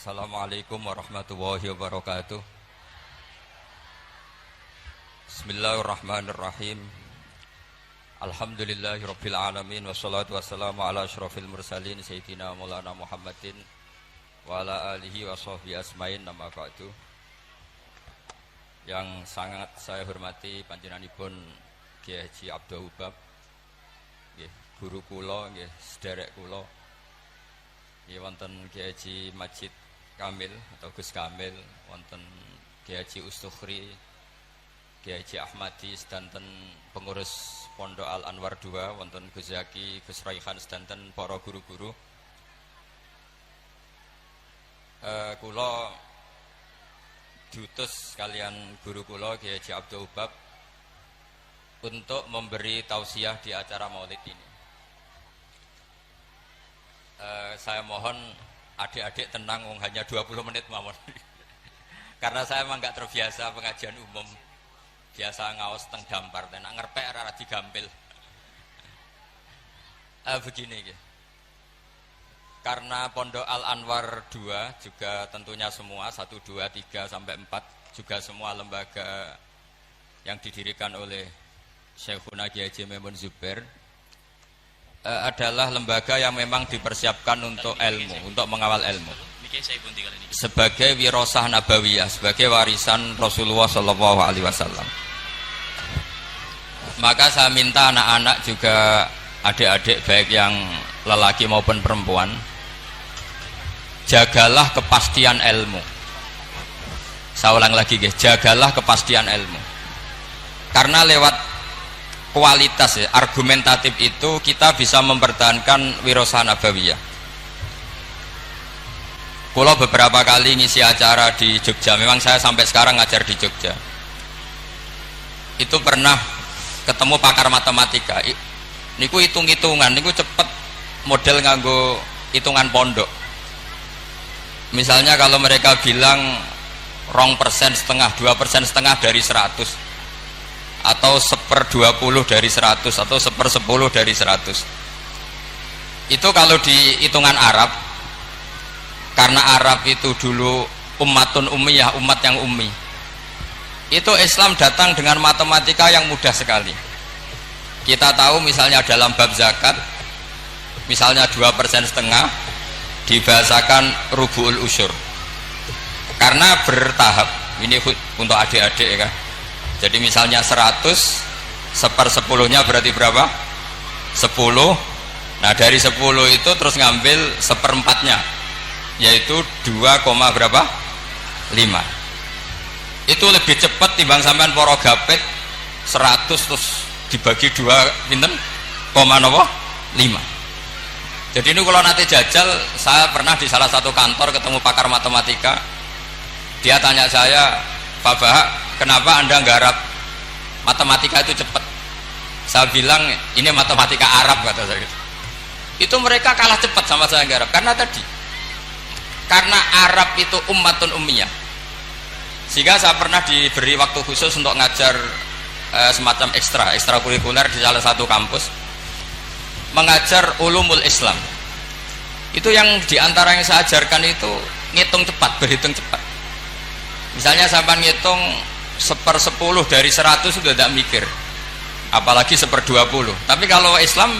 Assalamualaikum warahmatullahi wabarakatuh. Bismillahirrahmanirrahim. Alhamdulillahirabbil alamin wassalatu wassalamu ala asyrofil mursalin sayyidina Maulana Muhammadin wa ala alihi wa sahbihi asmain, nama ba'du. Yang sangat saya hormati panjenenganipun Kyai Haji Abdul Ubab, nggih, guru kula, nggih, sederek kula. Nggih, wonten Kyai Haji Majid Kamil atau Gus Kamil, wonten Kyai Haji Ustukhri, Kyai Haji Ahmadi sedanten pengurus Pondok Al Anwar II, wonten Gus Zaki, Gus Raihan sedanten para guru-guru. Kula diutus kalian guru kula Kyai Haji Abdul Ubab untuk memberi tausiah di acara Maulid ini. Saya mohon adik-adik tenang, hanya 20 menit mawon. Karena saya memang enggak terbiasa pengajian umum. Biasa ngaos teng dampar, nek ngerpek ora digampil. Begini gitu. Karena Pondok Al Anwar 2 juga tentunya semua 1, 2, 3 sampai 4 juga semua lembaga yang didirikan oleh Syekhuna Kyai Haji Maimun Zubair adalah lembaga yang memang dipersiapkan untuk ilmu, untuk mengawal ilmu. Sebagai wirasah nabawiyah, sebagai warisan Rasulullah Shallallahu Alaihi Wasallam. Maka saya minta anak-anak juga, adik-adik baik yang lelaki maupun perempuan, jagalah kepastian ilmu. Saya ulang lagi, guys, jagalah kepastian ilmu. Karena lewat kualitas ya, argumentatif itu kita bisa mempertahankan wirasah nabawiyah. Kalau beberapa kali ngisi acara di Jogja, memang saya sampai sekarang ngajar di Jogja, itu pernah ketemu pakar matematika. Niku hitung-hitungan, niku cepet model nganggo hitungan pondok. Misalnya kalau mereka bilang 2,5%, 2,5% dari 100, atau 1/20 dari 100, atau 1/10 dari 100. Itu kalau di hitungan Arab, karena Arab itu dulu ummatun ummiyah, umat yang ummi, itu Islam datang dengan matematika yang mudah sekali. Kita tahu misalnya dalam bab zakat, misalnya 2,5% dibahasakan rubu'ul usyur, karena bertahap. Ini untuk adik-adik ya kan. Jadi misalnya 100, 1/10-nya berarti berapa? 10. Nah dari 10 itu terus ngambil 1/4-nya, yaitu 2, berapa? 5. Itu lebih cepat timbang sampean poro gapit 100 terus dibagi 2 pinten? 5. Jadi ini kalau nanti jajal, saya pernah di salah satu kantor ketemu pakar matematika. Dia tanya saya, Pak Bahak, kenapa Anda nggarap matematika itu cepat? Saya bilang ini matematika Arab, kata saya. Itu mereka kalah cepat sama saya nggarap karena Arab itu ummatun ummiyah. Sehingga saya pernah diberi waktu khusus untuk ngajar semacam ekstrakurikuler di salah satu kampus, mengajar ulumul Islam. Itu yang diantara yang saya ajarkan itu ngitung cepat, berhitung cepat. Misalnya sampai ngitung 1/10 dari 100 sudah tidak mikir, apalagi 1/20. Tapi kalau Islam,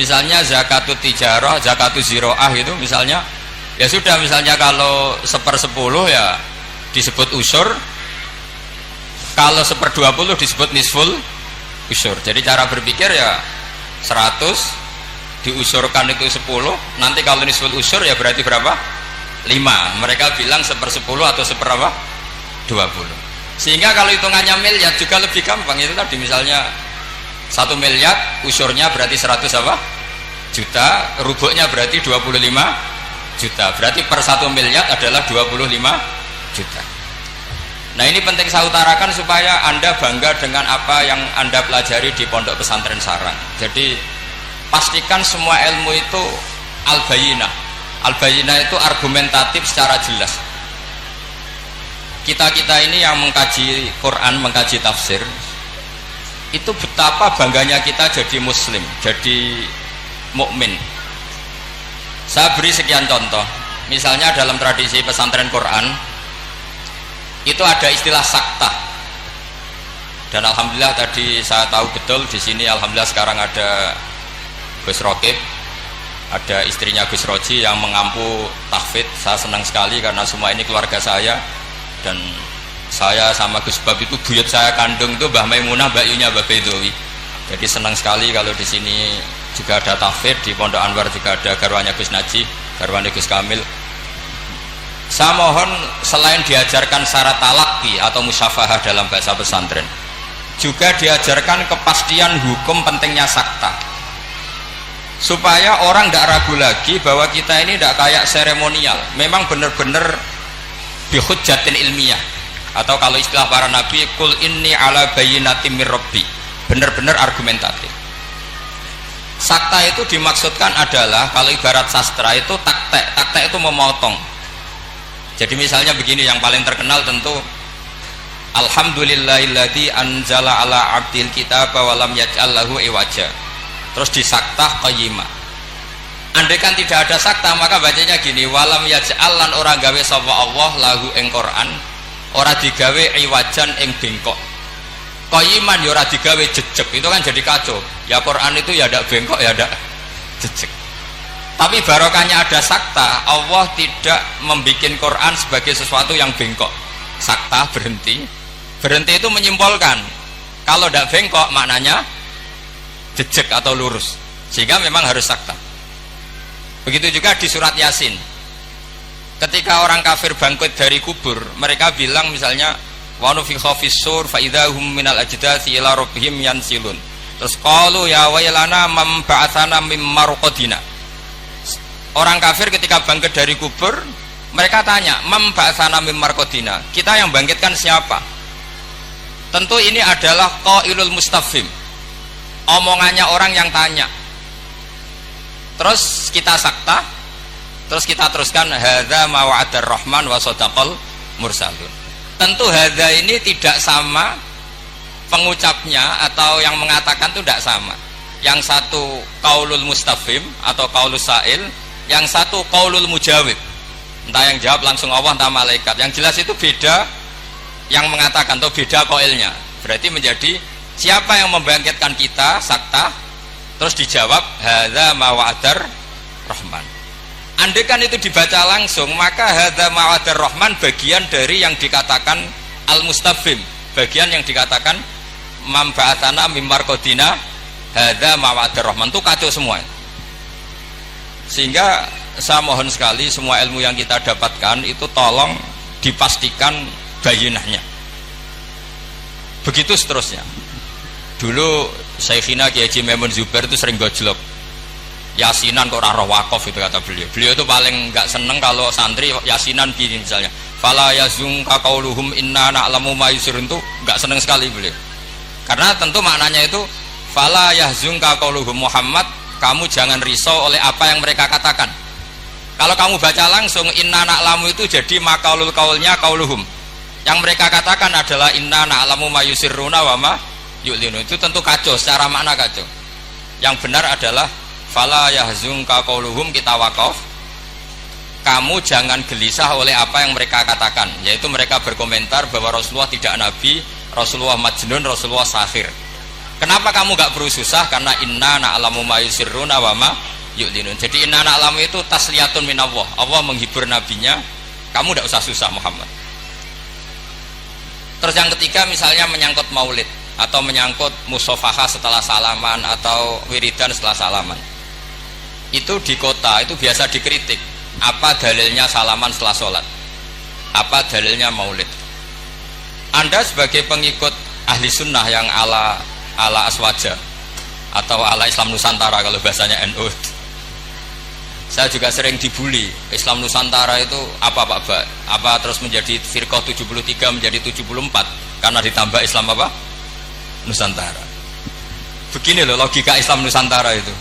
misalnya zakatut tijarah, zakatut ziroah itu misalnya, ya sudah, misalnya kalau 1/10 ya disebut usur, kalau 1/20 disebut nisful usur. Jadi cara berpikir ya 100 diusurkan itu 10, nanti kalau nisful usur ya berarti berapa? 5. Mereka bilang 1/10 atau 1/20. Sehingga kalau hitungannya miliar juga lebih gampang. Itu tadi misalnya 1 miliar usurnya berarti 100 juta, rubuknya berarti 25 juta, berarti per 1 miliar adalah 25 juta. Nah ini penting saya utarakan supaya Anda bangga dengan apa yang Anda pelajari di Pondok Pesantren Sarang. Jadi pastikan semua ilmu itu al-bayinah. Al-bayinah itu argumentatif secara jelas. Kita ini yang mengkaji Quran, mengkaji tafsir, itu betapa bangganya kita jadi muslim, jadi mukmin. Saya beri sekian contoh. Misalnya dalam tradisi pesantren Quran itu ada istilah sakta. Dan alhamdulillah tadi saya tahu betul di sini alhamdulillah sekarang ada Gus Rokib, ada istrinya Gus Roji yang mengampu tahfidz. Saya senang sekali karena semua ini keluarga saya, dan saya sama Gus Bab itu buyut saya kandung itu Mbah Maimunah, Mbak Yunya, Mbah Bedowi. Jadi senang sekali kalau di sini juga ada tahfidz, di Pondok Anwar juga ada garwanya Gus Naji, garwanya Gus Kamil. Saya mohon selain diajarkan syarat talaqi atau musyafahah dalam bahasa pesantren, juga diajarkan kepastian hukum pentingnya sakta, supaya orang tidak ragu lagi bahwa kita ini tidak kayak seremonial, memang benar-benar bihujjatin ilmiah, atau kalau istilah para nabi, kul inni ala bayyinatin mir rabbi, benar-benar argumentatif. Sakta itu dimaksudkan adalah kalau ibarat sastra itu taktek itu memotong. Jadi misalnya begini, yang paling terkenal tentu alhamdulillahilladzi anzala ala abdil kitaba wa lam yaj'al lahu iwaja. Terus disaktah qayyimah. Andai kan tidak ada sakta maka bacanya gini, walam yaj'al lan ora gawe sapa Allah lahu ing Quran, ora digawe iwajan ing bengkok. Qayyiman ya ora digawe jejeg. Itu kan jadi kacau. Ya Quran itu ya ndak bengkok ya ndak jejeg. Tapi barokahnya ada sakta, Allah tidak membuat Quran sebagai sesuatu yang bengkok. Sakta berhenti. Berhenti itu menyimpulkan kalau tidak bengkok maknanya jejeg atau lurus, sehingga memang harus sakta. Begitu juga di surat Yasin, ketika orang kafir bangkit dari kubur, mereka bilang misalnya wa nufikha fis-sur fa idzahum minal ajdathi ila rabbihim yansilun. Terus qalu ya wailana man ba'atsana mim marqadina. Orang kafir ketika bangkit dari kubur, mereka tanya, "Mam ba'atsana mim marqadina?" Kita yang bangkitkan siapa? Tentu ini adalah qailul mustafhim, omongannya orang yang tanya. Terus kita sakta, terus kita teruskan hadza ma wa'adar rahman wa shadaqal mursalun. Tentu hadza ini tidak sama pengucapnya, atau yang mengatakan itu tidak sama. Yang satu qaulul mustafhim atau qaulus sa'il, yang satu qaulul mujawib. Entah yang jawab langsung Allah entah malaikat. Yang jelas itu beda yang mengatakan, atau beda qailnya. Berarti menjadi siapa yang membangkitkan kita sakta, terus dijawab hadza ma wa'adar rahman. Andai kan itu dibaca langsung, maka hadza ma wa'adar rahman bagian dari yang dikatakan al mustafhim, bagian yang dikatakan mam ba'atsana mim marqadina hadza ma wa'adar rahman, itu kacau semua. Sehingga saya mohon sekali semua ilmu yang kita dapatkan itu tolong dipastikan bayinahnya. Begitu seterusnya. Dulu Syekhina Kiai Haji Maimun Zubair itu sering gojlok, yasinan kok ora roh wakaf, itu kata beliau. Beliau itu paling enggak seneng kalau santri yasinan gini misalnya, fala yazunka qauluhum inna na'lamu ma yusirun, itu enggak seneng sekali beliau. Karena tentu maknanya itu fala yahzunka qauluhum Muhammad, kamu jangan risau oleh apa yang mereka katakan. Kalau kamu baca langsung inna na'lamu itu jadi makaulul kaulnya kauluhum. Yang mereka katakan adalah inna na'lamu ma yusirruna wa ma yu'linu. Itu tentu kacau, secara makna kacau. Yang benar adalah fala yahzunka qauluhum, kita wakaf. Kamu jangan gelisah oleh apa yang mereka katakan, yaitu mereka berkomentar bahwa Rasulullah tidak nabi, Rasulullah majnun, Rasulullah sahir. Kenapa kamu gak perlu susah? Karena inna na'lamu ma yusirruna wa ma yu'linun. Jadi inna na'lamu itu tasliyatun minallah, Allah menghibur nabinya, kamu gak usah susah Muhammad. Terus yang ketiga misalnya menyangkut maulid, atau menyangkut musofahah setelah salaman, atau wiridan setelah salaman. Itu di kota itu biasa dikritik, apa dalilnya salaman setelah sholat, apa dalilnya maulid. Anda sebagai pengikut ahli sunnah yang ala aswaja atau ala Islam Nusantara kalau bahasanya NU, saya juga sering dibully, Islam Nusantara itu apa Pak Ba? Apa terus menjadi firqah 73 menjadi 74 karena ditambah Islam apa? Nusantara. Begini loh logika Islam Nusantara itu.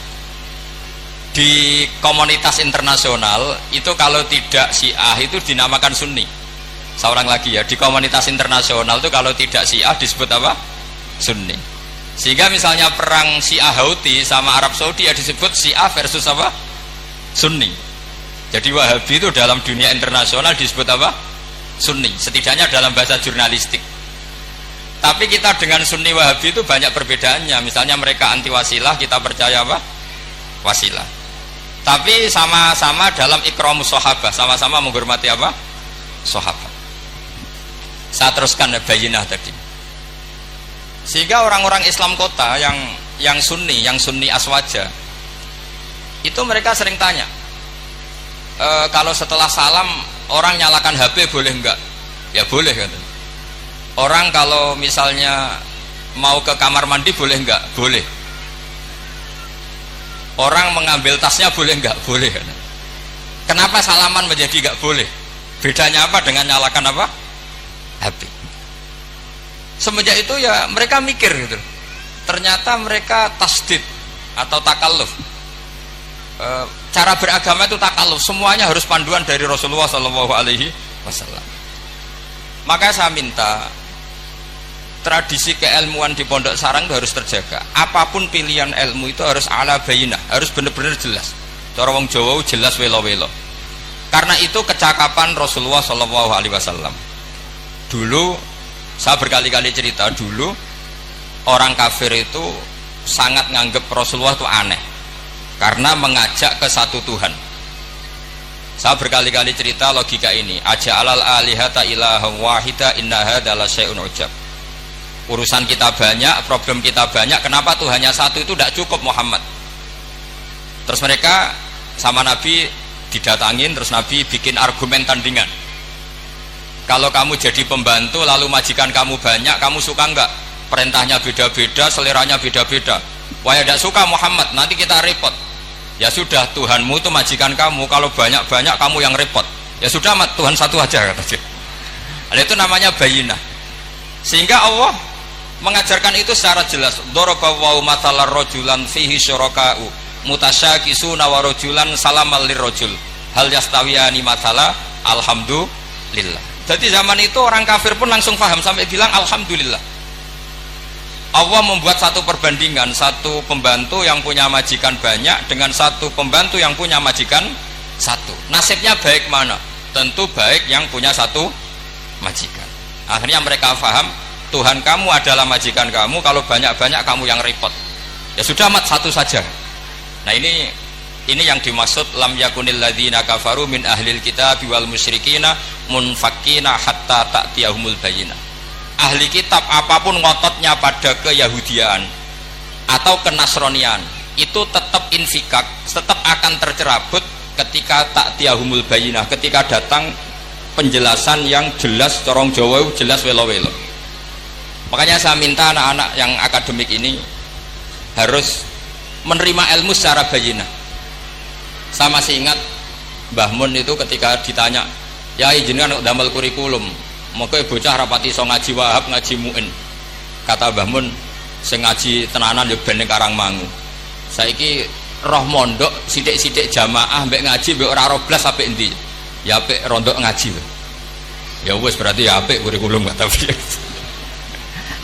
Di komunitas internasional itu kalau tidak Syiah itu dinamakan Sunni. Seorang lagi ya, di komunitas internasional itu kalau tidak Syiah disebut apa? Sunni. Sehingga misalnya perang Syiah Houthi sama Arab Saudi ya disebut Syiah versus apa? Sunni. Jadi Wahabi itu dalam dunia internasional disebut apa? Sunni, setidaknya dalam bahasa jurnalistik. Tapi kita dengan Sunni Wahabi itu banyak perbedaannya. Misalnya mereka anti wasilah, kita percaya apa? Wasilah. Tapi sama-sama dalam ikramus sahabah, sama-sama menghormati apa? Sahabat. Saya teruskan bayinah tadi. Sehingga orang-orang Islam kota yang Sunni Aswaja, itu mereka sering tanya, kalau setelah salam orang nyalakan HP boleh enggak? Ya boleh kan. Orang kalau misalnya mau ke kamar mandi boleh enggak? Boleh. Orang mengambil tasnya boleh enggak? Boleh kan. Kenapa salaman menjadi enggak boleh? Bedanya apa dengan nyalakan apa? HP. Semenjak itu ya mereka mikir gitu. Ternyata mereka tasdid atau takalluf. Cara beragama itu takalluf, semuanya harus panduan dari Rasulullah SAW. Maka saya minta tradisi keilmuan di Pondok Sarang itu harus terjaga. Apapun pilihan ilmu itu harus ala bayinah, harus benar-benar jelas. Cara wong Jawa jelas welo-welo. Karena itu kecakapan Rasulullah SAW. Dulu saya berkali-kali cerita, dulu orang kafir itu sangat nganggep Rasulullah itu aneh karena mengajak ke satu Tuhan. Saya berkali-kali cerita logika ini, aja'alal alihata ilaha wahida inna hadza la syai'un ujab. Urusan kita banyak, problem kita banyak, kenapa Tuhannya satu itu tidak cukup Muhammad? Terus mereka sama Nabi didatangin, terus Nabi bikin argumen tandingan. Kalau kamu jadi pembantu lalu majikan kamu banyak, kamu suka enggak? Perintahnya beda-beda, seleranya beda-beda. Wah ya tidak suka Muhammad, nanti kita repot. Ya sudah, Tuhanmu itu majikan kamu, kalau banyak-banyak kamu yang repot. Ya sudah, Tuhan satu aja kata dia. Itu namanya bayinah. Sehingga Allah mengajarkan itu secara jelas. Daraballahu mathalar rajulan fihi syuraka'u mutasyakisuna wa rajulan salamal lirrajul hal yastawiyani mathala alhamdulillah. Jadi zaman itu orang kafir pun langsung paham sampai bilang alhamdulillah. Allah membuat satu perbandingan, satu pembantu yang punya majikan banyak dengan satu pembantu yang punya majikan satu. Nasibnya baik mana? Tentu baik yang punya satu majikan. Akhirnya mereka paham, Tuhan kamu adalah majikan kamu, kalau banyak-banyak kamu yang repot. Ya sudah, mat satu saja. Nah ini yang dimaksud lam yakunil ladzina kafaru min ahlil kitab wal musyrikina munfakkina hatta ta'tiyahumul bayyinah. Ahli kitab apapun ngototnya pada keyahudian atau kenasronian itu tetap infikak, tetap akan tercerabut ketika ta'tiyahumul bayyinah, ketika datang penjelasan yang jelas, corong Jawa jelas welo-welo. Makanya saya minta anak-anak yang akademik ini harus menerima ilmu secara bayyinah. Saya masih ingat Mbah Mun itu ketika ditanya, ya jenengan damel kurikulum, maka bocah rapati so ngaji Wahab, ngaji Mu'in. Kata Mbah Mun, sing ngaji tenanan yo ben ning Karangmangu. Saiki roh mondok sithik-sithik jamaah mbek ngaji mbek ora roh blas apik endi? Ya apik rondok ngaji. Ya wis berarti ya apik kurikulum kata dia.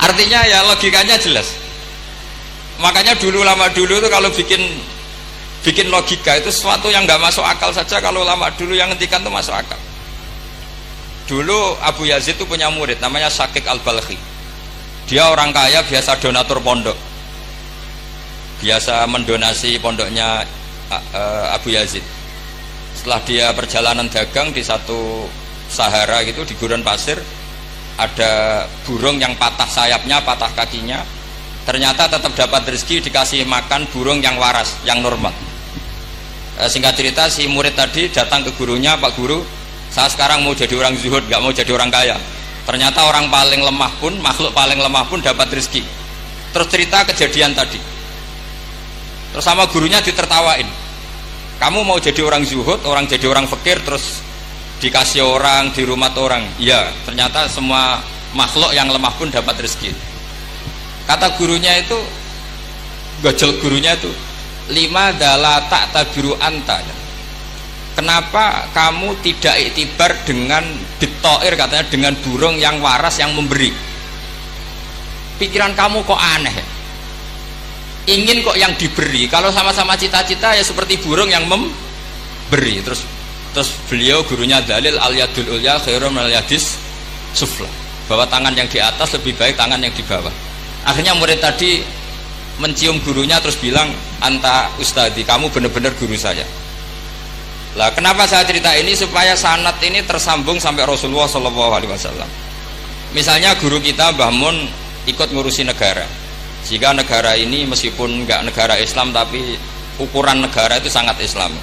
Artinya ya logikanya jelas. Makanya lama dulu itu kalau bikin logika itu sesuatu yang nggak masuk akal saja, kalau lama dulu yang ngendikan itu masuk akal. Dulu Abu Yazid itu punya murid namanya Syakik Al-Balkhi. Dia orang kaya, biasa donatur pondok, biasa mendonasi pondoknya Abu Yazid. Setelah dia perjalanan dagang di satu Sahara gitu, di gurun pasir, ada burung yang patah sayapnya, patah kakinya. Ternyata tetap dapat rezeki, dikasih makan burung yang waras, yang normal. Singkat cerita, si murid tadi datang ke gurunya, Pak Guru, saya sekarang mau jadi orang zuhud, gak mau jadi orang kaya. Ternyata orang paling lemah pun, makhluk paling lemah pun dapat rezeki. Terus cerita kejadian tadi. Terus sama gurunya ditertawain, kamu mau jadi orang zuhud, orang jadi orang fakir, terus dikasih orang, di rumah orang. Iya, ternyata semua makhluk yang lemah pun dapat rezeki. Kata gurunya itu, gojol gurunya itu, lima dala tak tabiru anta. Kenapa kamu tidak iktibar dengan bitoir, katanya dengan burung yang waras yang memberi? Pikiran kamu kok aneh? Ingin kok yang diberi. Kalau sama-sama cita-cita ya seperti burung yang memberi. Terus Terus beliau gurunya dalil al yadul ulya khairum al yadis sufla, bahwa tangan yang di atas lebih baik tangan yang di bawah. Akhirnya murid tadi mencium gurunya terus bilang, anta ustadi, kamu benar-benar guru saya. Lah kenapa saya cerita ini? Supaya sanad ini tersambung sampai Rasulullah SAW. Misalnya guru kita Mbah Mun ikut ngurusi negara, jika negara ini meskipun enggak negara Islam tapi ukuran negara itu sangat Islam.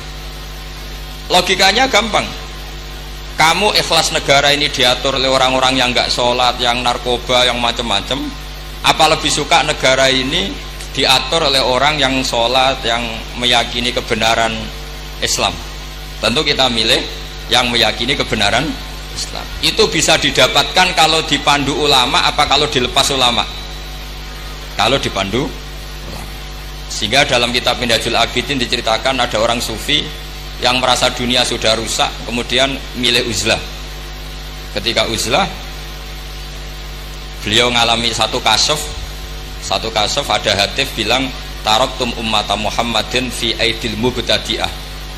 Logikanya gampang, kamu ikhlas negara ini diatur oleh orang-orang yang enggak sholat, yang narkoba, yang macam-macam, apa lebih suka negara ini diatur oleh orang yang sholat, yang meyakini kebenaran Islam? Tentu kita milih yang meyakini kebenaran Islam. Itu bisa didapatkan kalau dipandu ulama apa kalau dilepas ulama? Kalau dipandu ulama. Sehingga dalam kitab Minhajul Abidin diceritakan ada orang sufi yang merasa dunia sudah rusak, kemudian milih uzlah. Ketika uzlah, beliau mengalami satu kasuf ada hatif bilang, taraktum ummata Muhammadin fi aidil mubtadi'ah.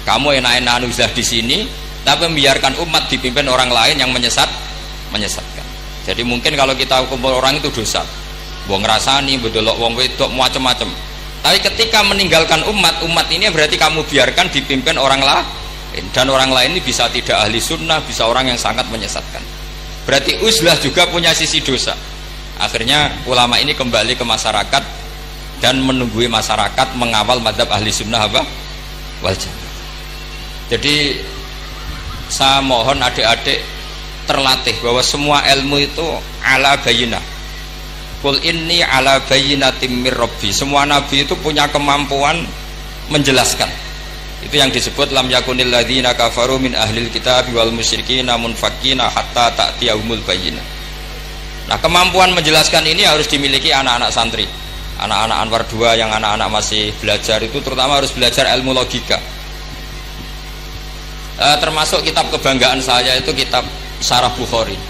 Kamu enak-enakan uzlah di sini, tapi membiarkan umat dipimpin orang lain yang menyesatkan. Jadi mungkin kalau kita kumpul orang itu dosa, wong ngrasani, bedelok wong wedok macam-macam. Tapi ketika meninggalkan umat ini berarti kamu biarkan dipimpin orang lain, dan orang lain ini bisa tidak ahli sunnah, bisa orang yang sangat menyesatkan. Berarti uzlah juga punya sisi dosa. Akhirnya ulama ini kembali ke masyarakat dan menunggui masyarakat mengawal mazhab ahli sunnah wal jamaah. Jadi saya mohon adik-adik terlatih bahwa semua ilmu itu ala bayinah. Qul inni ala bayyinatin mir rabbi. Semua nabi itu punya kemampuan menjelaskan. Itu yang disebut lam yakunil ladzina kafaru min ahlil kitab wal musyrikina munfakina hatta ta'tiyahumul bayyinah. Nah, kemampuan menjelaskan ini harus dimiliki anak-anak santri. Anak-anak Anwar 2 yang anak-anak masih belajar itu terutama harus belajar ilmu logika. Termasuk kitab kebanggaan saya itu kitab Syarah Bukhari.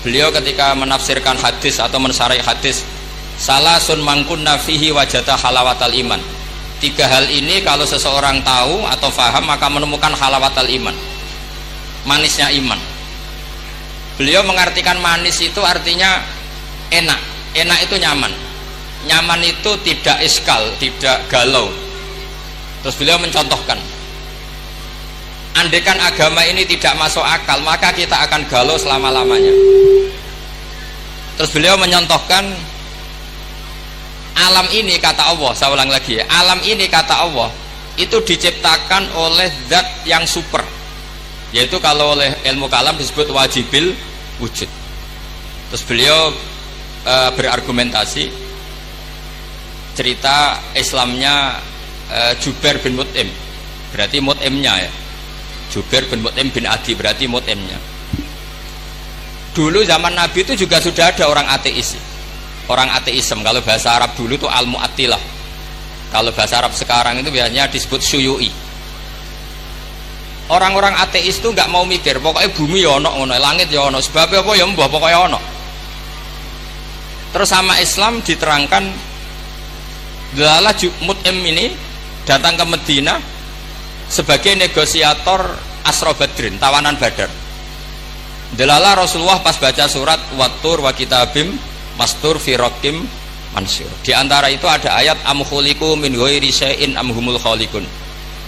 Beliau ketika menafsirkan hadis atau mensyarah hadis, salasun mangkunna fihi wajata halawatal iman. 3 hal ini kalau seseorang tahu atau faham maka menemukan halawatal iman, manisnya iman. Beliau mengartikan manis itu artinya enak. Enak itu nyaman. Nyaman itu tidak iskal, tidak galau. Terus beliau mencontohkan, andaikan agama ini tidak masuk akal, maka kita akan galau selama-lamanya. Terus beliau menyontohkan, alam ini kata Allah, saya ulang lagi ya, alam ini kata Allah itu diciptakan oleh zat yang super, yaitu kalau oleh ilmu kalam disebut wajibil wujud. Terus beliau berargumentasi cerita Islamnya Jubair bin Mut'im, berarti Mut'imnya ya, Jubair bin Mut'im bin Adi, berarti Mut'imnya. Dulu zaman Nabi itu juga sudah ada orang ateis, orang ateisme. Kalau bahasa Arab dulu itu al-mu'attilah, kalau bahasa Arab sekarang itu biasanya disebut syuyu'i. Orang-orang ateis itu nggak mau mikir, pokoknya bumi ya ono, langit ya ono, sebabnya apa ya mbah pokoknya ono. Terus sama Islam diterangkan, Dalalah Mut'im ini datang ke Medina sebagai negosiator Asra Badrin, tawanan Badar. Dalalah Rasulullah pas baca surat Wattur wa kitabim mastur fi raqim mansur. Di antara itu ada ayat am khuliqu min ghairi syai'in am humul khaliqun.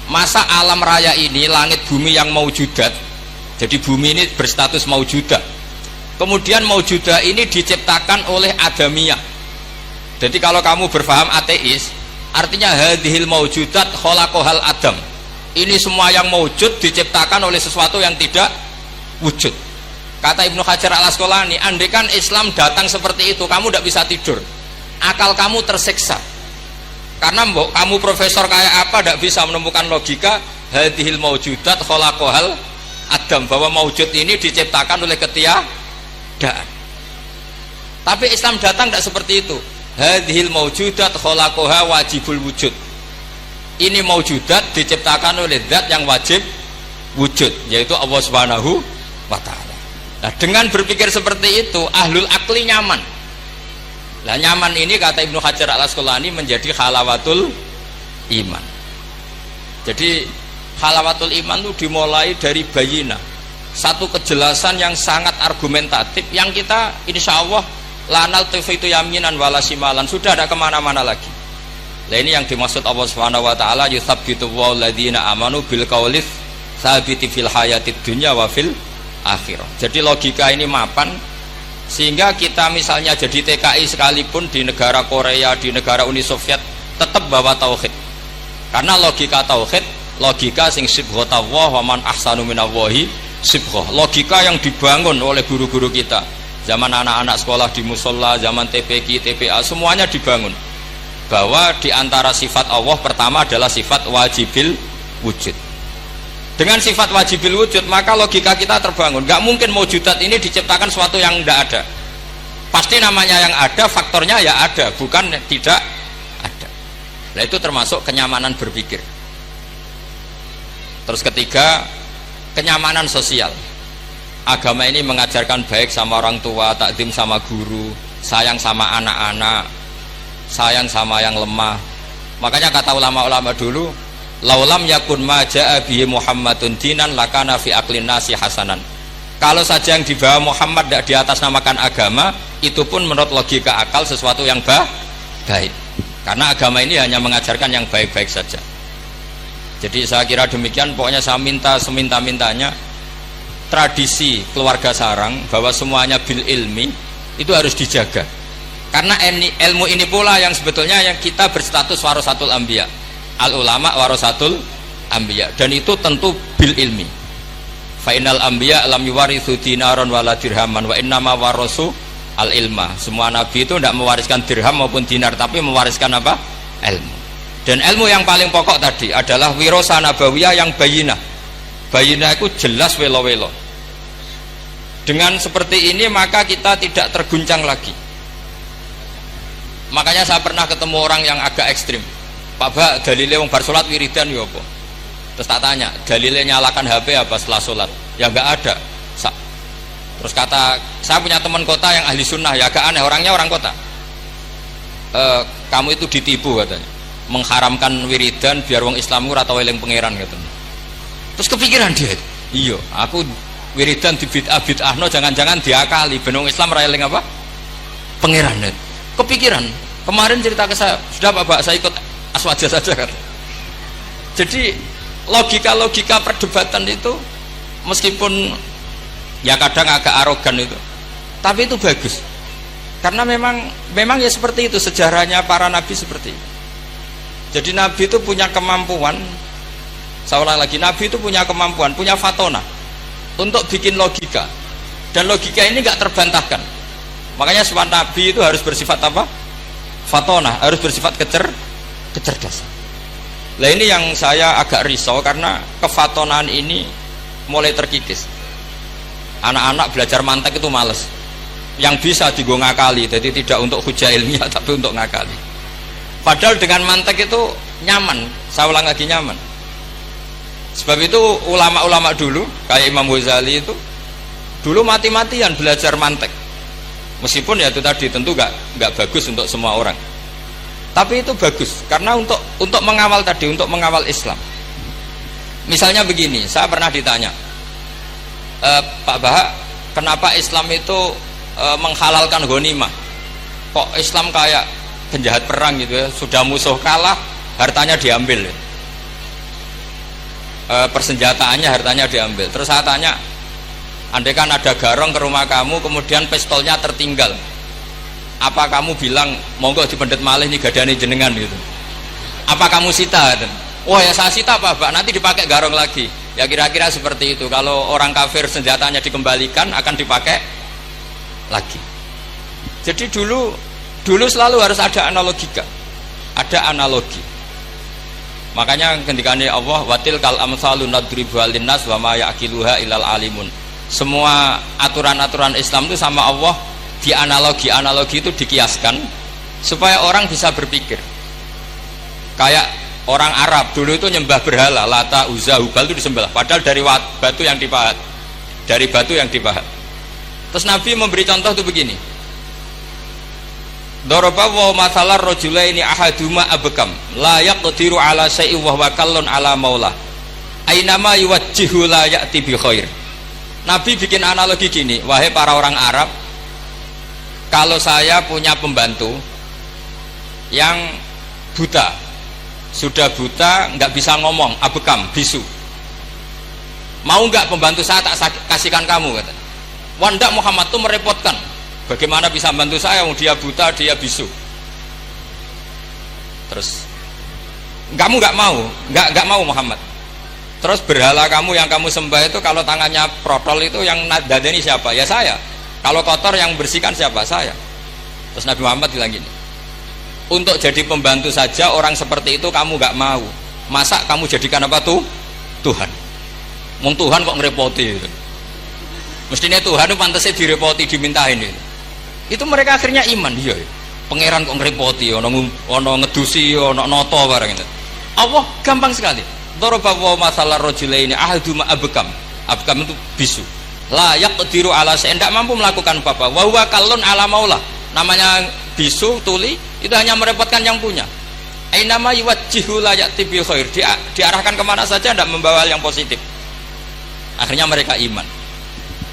Masa alam raya ini langit bumi yang maujudat, jadi bumi ini berstatus maujudah, kemudian maujudah ini diciptakan oleh adamiyah. Jadi kalau kamu berfaham ateis, artinya hadhil maujudat khalaqahal adam, ini semua yang maujud diciptakan oleh sesuatu yang tidak wujud. Kata Ibnu Hajar al-Asqalani, andaikan Islam datang seperti itu, kamu tidak bisa tidur, akal kamu tersiksa. Karena kamu profesor kayak apa tidak bisa menemukan logika hadhil maujudat khalaqahal adam, bahwa maujud ini diciptakan oleh ketiadaan. Tapi Islam datang tidak seperti itu. Hadhil maujudat khalaqaha wajibul wujud, ini maujudat diciptakan oleh zat yang wajib wujud, yaitu Allah Subhanahu wa ta'ala. Nah, dengan berpikir seperti itu ahlul akli nyaman. Nah, nyaman ini kata Ibnu Hajar al-Asqalani menjadi halawatul iman. Jadi Halawatul iman itu dimulai dari bayina, satu kejelasan yang sangat argumentatif yang kita insya Allah lanal itu yaminan wala simalan, sudah ada kemana-mana lagi. Nah ini yang dimaksud Allah Subhanahu wa taala yuthabbitu walladzina amanu bil qaulis tsabiti fil hayatid dunya wa fil akhirah. Jadi logika ini mapan sehingga kita misalnya jadi TKI sekalipun di negara Korea, di negara Uni Soviet tetap bawa tauhid. Karena logika tauhid, logika sing sibghatullah wa man ahsanu minallahi sibghah. Logika yang dibangun oleh guru-guru kita. Zaman anak-anak sekolah di musola, zaman TPQ, TPA, semuanya dibangun bahwa di antara sifat Allah pertama adalah sifat wajibil wujud. Dengan sifat wajibil wujud maka logika kita terbangun. Gak mungkin mewujudat ini diciptakan sesuatu yang tidak ada. Pasti namanya yang ada, faktornya ya ada, bukan tidak ada. Nah itu termasuk kenyamanan berpikir. Terus ketiga, kenyamanan sosial. Agama ini mengajarkan baik sama orang tua, takdim sama guru, sayang sama anak-anak, sayang sama yang lemah. Makanya kata ulama-ulama dulu, laulam yakun ma jaa bihi Muhammadun dinan lakana fi aqlin nasi hasanan. Kalau saja yang dibawa Muhammad tidak di atas namakan agama, itu pun menurut logika akal sesuatu yang baik. Karena agama ini hanya mengajarkan yang baik-baik saja. Jadi saya kira demikian. Pokoknya saya minta seminta-mintanya tradisi keluarga sarang bahwa semuanya bil ilmi itu harus dijaga. Karena ilmu ini pula yang sebetulnya yang kita berstatus warasatul anbiya. Al ulama warasatul anbiya, dan itu tentu bil ilmi. Fa innal anbiya lam yuwarithu dinaron wala dirhaman wa innama warasu al ilma. Semua nabi itu tidak mewariskan dirham maupun dinar, tapi mewariskan apa? Ilmu. Dan ilmu yang paling pokok tadi adalah wirasa nabawiyah yang bayinah. Bayinah itu jelas welo-welo. Dengan seperti ini maka kita tidak terguncang lagi. Makanya saya pernah ketemu orang yang agak ekstrim. Pak Ba, dalilnya wong bar salat wiridan ya apa? Terus tak tanya, dalilnya nyalakan HP apa setelah salat? Ya enggak ada. Terus kata, saya punya teman kota yang ahli sunnah, ya agak aneh, orangnya orang kota. Kamu itu ditipu katanya, mengharamkan wiridan biar wong Islam ora tau eling pangeran katanya. Terus kepikiran dia, iya, aku wiridan di bid'ah-bid'ahno jangan-jangan diakali ben wong Islam ora eling apa? Pangeran. Kepikiran. Kemarin cerita ke saya, sudah Pak, saya ikut aswaja saja kan. Jadi logika-logika perdebatan itu meskipun ya kadang agak arogan itu, tapi itu bagus. Karena memang ya seperti itu sejarahnya para nabi seperti itu. Jadi nabi itu punya kemampuan, saya ulang lagi, nabi itu punya kemampuan, punya fatona untuk bikin logika. Dan logika ini gak terbantahkan. Makanya sifat nabi itu harus bersifat apa? Fatona, harus bersifat kecerdasan. Nah ini yang saya agak risau karena kefatonaan ini mulai terkikis. Anak-anak belajar mantek itu males. Yang bisa digo ngakali, jadi tidak untuk hujah ilmiah tapi untuk ngakali. Padahal dengan mantek itu nyaman. Saya ulang lagi, nyaman. Sebab itu ulama-ulama dulu kayak Imam Ghazali itu dulu mati-matian belajar mantek. Meskipun ya itu tadi tentu nggak bagus untuk semua orang. Tapi itu bagus karena untuk mengawal tadi, untuk mengawal Islam. Misalnya begini, saya pernah ditanya, Pak Baha, kenapa Islam itu menghalalkan ghanimah? Kok Islam kayak penjahat perang gitu ya, sudah musuh kalah, hartanya diambil. Persenjataannya, hartanya diambil. Terus saya tanya, andai kan ada garong ke rumah kamu, kemudian pistolnya tertinggal, apa kamu bilang monggo dipendet malih nih gadane jenengan gitu? Apa kamu sita? Oh ya saya sita Pak, nanti dipakai garong lagi. Ya kira-kira seperti itu. Kalau orang kafir senjatanya dikembalikan akan dipakai lagi. Jadi dulu selalu harus ada analogika, ada analogi. Makanya ketika Allah watil kal amsalu nadribu linnas wa ma yaqiluha ilal alimun. Semua aturan-aturan Islam itu sama Allah analogi itu dikiaskan supaya orang bisa berpikir. Kayak orang Arab dulu itu nyembah berhala, Lata, Uzza, Hubal itu disembah, padahal dari batu yang dipahat. Terus Nabi memberi contoh itu begini. Daraba wa masalar rajulaini ahaduma abkam la yaqdiru ala syai'in wa huwa kallun ala maulah Ainama yuwajjihu la ya'ti bi khair. Nabi bikin analogi gini, wahai para orang Arab, kalau saya punya pembantu yang buta, sudah buta, nggak bisa ngomong, abekam, bisu, mau nggak pembantu saya tak kasihkan kamu? Kata. Wah, ndak, Muhammad tuh merepotkan. Bagaimana bisa bantu saya? Dia buta, dia bisu. Terus kamu nggak mau Muhammad. Terus berhala kamu yang kamu sembah itu kalau tangannya protol itu yang dadani siapa? Ya saya. Kalau kotor yang bersihkan siapa? Saya. Terus Nabi Muhammad bilang gini, untuk jadi pembantu saja orang seperti itu kamu nggak mau, masa kamu jadikan apa tuh? Tuhan. Mung Tuhan kok ngerepoti itu. Mestinya Tuhan itu pantasnya direpoti, dimintain itu. Itu mereka akhirnya iman. Iya, pangeran kok ngerepoti, ono ngedusi, ono noto barang itu. Allah gampang sekali. Daraba wa masalah rajulaini ahaduma abkam. Abkam itu bisu. La yaqdiru ala syai'in, tidak mampu melakukan apa-apa. Wa huwa kallun ala maula. Namanya bisu, tuli, itu hanya merepotkan yang punya. Ainama yuwajjihu la ya'ti bi khair. Diarahkan kemana saja tidak membawa yang positif. Akhirnya mereka iman.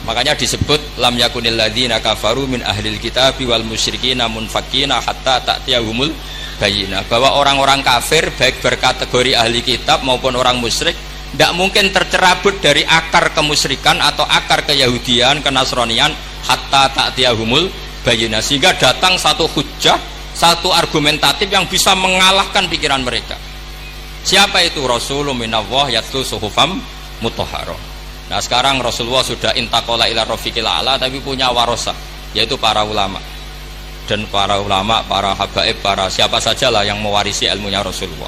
Makanya disebut lam yakunil ladzina kafaru min ahlil kitabi wal musyrikina munfakina hatta ta'tiyahumul bayyinah, bahwa orang-orang kafir baik berkategori ahli kitab maupun orang musyrik tidak mungkin tercerabut dari akar kemusyrikan atau akar keyahudian, kenasronian hatta ta'tiyahumul bayyinah, sehingga datang satu hujjah, satu argumentatif yang bisa mengalahkan pikiran mereka. Siapa itu? Rasulun minallah yatlu suhufam mutahharah. Nah sekarang Rasulullah sudah intaqala ila rafiqil a'la, tapi punya warosah, yaitu para ulama. Dan para ulama, para habaib, para siapa sajalah yang mewarisi ilmunya Rasulullah.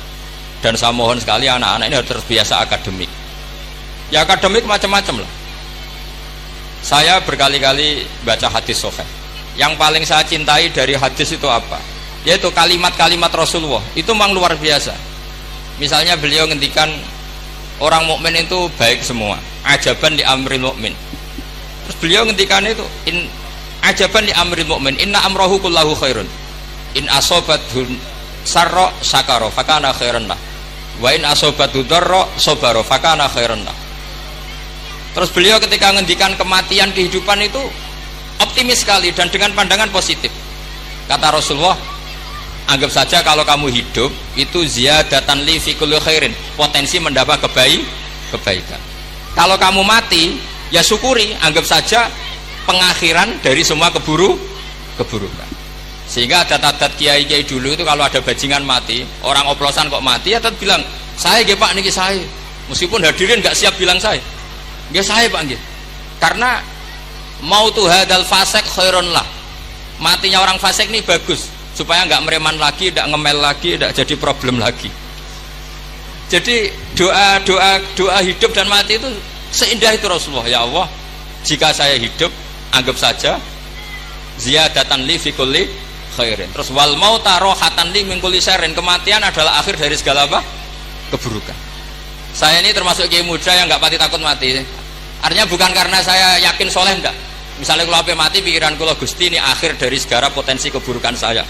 Dan saya mohon sekali anak-anak ini harus terbiasa akademik. Ya akademik macam-macam lah. Saya berkali-kali baca hadis sahih. Yang paling saya cintai dari hadis itu apa? Yaitu kalimat-kalimat Rasulullah. Itu memang luar biasa. Misalnya beliau ngendikan orang mukmin itu baik semua. Ajaban li amril mukmin. Terus beliau ngendikan itu ajaban li amril mukmin inna amrahu kullahu khairun in asobathu sarra syakara fakana khairan lah wa in asobathu darra sabara fakana khairan lah. Terus beliau ketika ngendikan kematian, kehidupan itu optimis sekali dan dengan pandangan positif. Kata Rasulullah, anggap saja kalau kamu hidup itu ziyadatan li fi kulli khairin, potensi mendapat kebaikan. Kalau kamu mati ya syukuri, anggap saja pengakhiran dari semua keburukan. Sehingga ada adat kiai-kiai dulu itu kalau ada bajingan mati, orang oplosan kok mati, ya tetap bilang saya nggih Pak niki saya, meskipun hadirin nggak siap bilang saya nggih saya Pak nggih, karena mautu hadal fasik khairun lah, matinya orang fasik ini bagus supaya nggak mereman lagi, nggak ngemel lagi, nggak jadi problem lagi. Jadi doa hidup dan mati itu seindah itu Rasulullah. Ya Allah, jika saya hidup anggap saja ziyadatan li fi kulli khairin. Terus wal mauta rohatan li min kulli syarrin, kematian adalah akhir dari segala apa? Keburukan. Saya ini termasuk kiai muda yang nggak pati takut mati. Artinya bukan karena saya yakin soleh, enggak. Misalnya kalau sampai mati pikiran kula Gusti ini akhir dari segala potensi keburukan saya.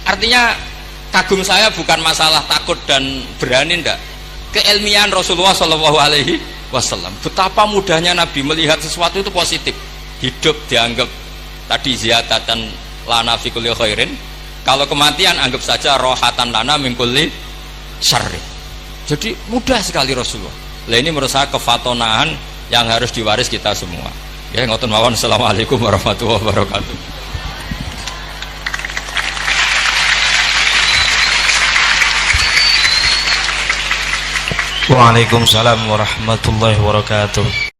Artinya kagum saya bukan masalah takut dan berani, enggak. Keilmian Rasulullah Shallallahu Alaihi Wasallam. Betapa mudahnya Nabi melihat sesuatu itu positif. Hidup dianggap tadi ziyadatan lana fi kulli khairin. Kalau kematian anggap saja rohatan lana min kulli syarrin. Jadi mudah sekali Rasulullah. Lah ini menurut saya kefatonahan yang harus diwaris kita semua. Ya ngoten mawon. Assalamualaikum warahmatullahi wabarakatuh. Waalaikumsalam warahmatullahi wabarakatuh.